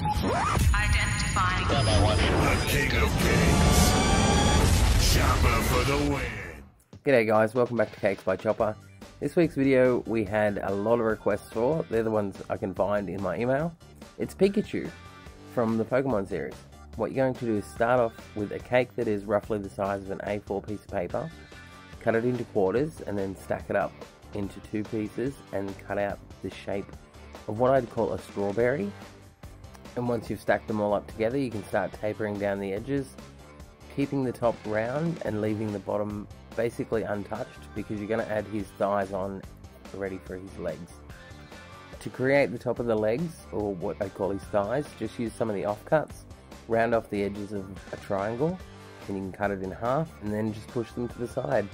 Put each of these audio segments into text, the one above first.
Identifying. The king of cakes. Chopper for the win. G'day guys, welcome back to Cakes by Chopper. This week's video we had a lot of requests for. They're the ones I can find in my email. It's Pikachu from the Pokemon series. What you're going to do is start off with a cake that is roughly the size of an A4 piece of paper. Cut it into quarters and then stack it up into two pieces and cut out the shape of what I'd call a strawberry. And once you've stacked them all up together, you can start tapering down the edges, keeping the top round and leaving the bottom basically untouched, because you're going to add his thighs on ready for his legs. To create the top of the legs, or what I call his thighs, just use some of the offcuts, round off the edges of a triangle, and you can cut it in half and then just push them to the side.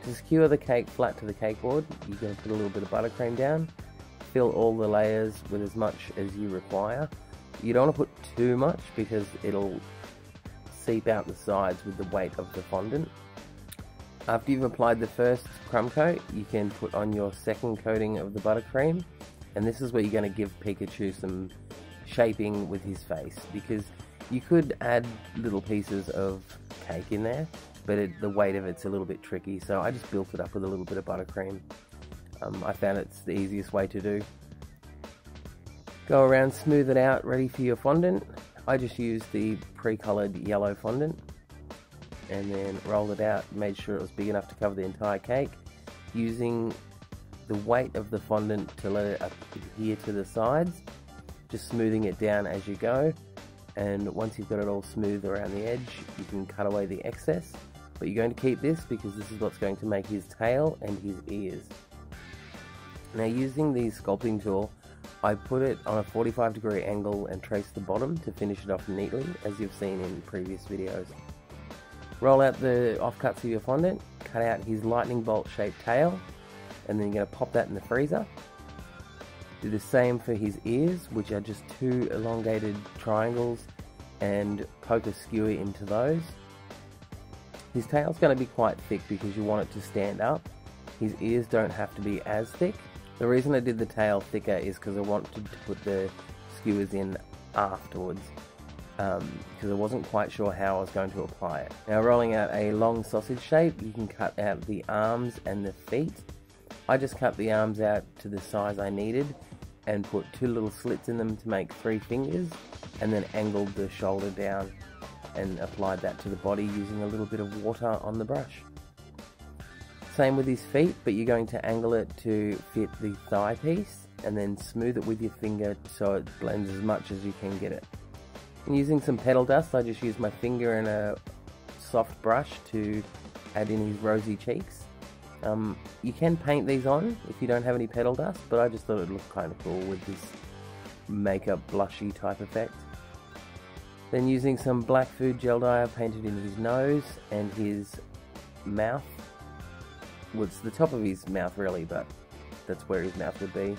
To secure the cake flat to the cake board, you're going to put a little bit of buttercream down, fill all the layers with as much as you require. You don't want to put too much because it'll seep out the sides with the weight of the fondant. After you've applied the first crumb coat, you can put on your second coating of the buttercream, and this is where you're going to give Pikachu some shaping with his face, because you could add little pieces of cake in there, but the weight of it's a little bit tricky, so I just built it up with a little bit of buttercream. I found it's the easiest way to do. Go around, smooth it out, ready for your fondant. I just used the pre-coloured yellow fondant, and then rolled it out, made sure it was big enough to cover the entire cake, using the weight of the fondant to let it adhere to the sides, just smoothing it down as you go. And once you've got it all smooth around the edge, you can cut away the excess, but you're going to keep this because this is what's going to make his tail and his ears. Now, using the sculpting tool, I put it on a 45-degree angle and traced the bottom to finish it off neatly, as you've seen in previous videos. Roll out the offcuts of your fondant, cut out his lightning bolt shaped tail, and then you're going to pop that in the freezer. Do the same for his ears, which are just two elongated triangles, and poke a skewer into those. His tail's going to be quite thick because you want it to stand up. His ears don't have to be as thick. The reason I did the tail thicker is because I wanted to put the skewers in afterwards, because I wasn't quite sure how I was going to apply it. Now, rolling out a long sausage shape, you can cut out the arms and the feet. I just cut the arms out to the size I needed and put two little slits in them to make 3 fingers, and then angled the shoulder down and applied that to the body using a little bit of water on the brush. Same with his feet, but you're going to angle it to fit the thigh piece and then smooth it with your finger so it blends as much as you can get it. And using some petal dust, I just used my finger and a soft brush to add in his rosy cheeks. You can paint these on if you don't have any petal dust, but I just thought it looked kind of cool with this makeup blushy type effect. Then using some black food gel dye, I painted in his nose and his mouth. Well, it's the top of his mouth really, but that's where his mouth would be.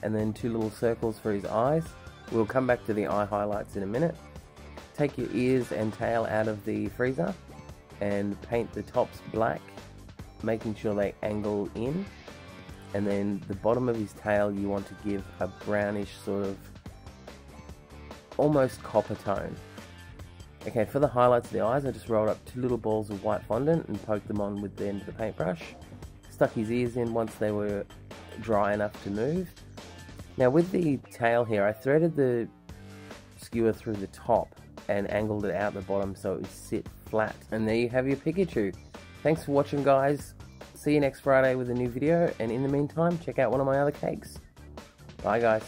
And then 2 little circles for his eyes. We'll come back to the eye highlights in a minute. Take your ears and tail out of the freezer and paint the tops black, making sure they angle in. And then the bottom of his tail you want to give a brownish sort of almost copper tone. Okay, for the highlights of the eyes, I just rolled up 2 little balls of white fondant and poked them on with the end of the paintbrush. Stuck his ears in once they were dry enough to move. Now with the tail here, I threaded the skewer through the top and angled it out the bottom so it would sit flat. And there you have your Pikachu. Thanks for watching, guys. See you next Friday with a new video, and in the meantime, check out one of my other cakes. Bye, guys.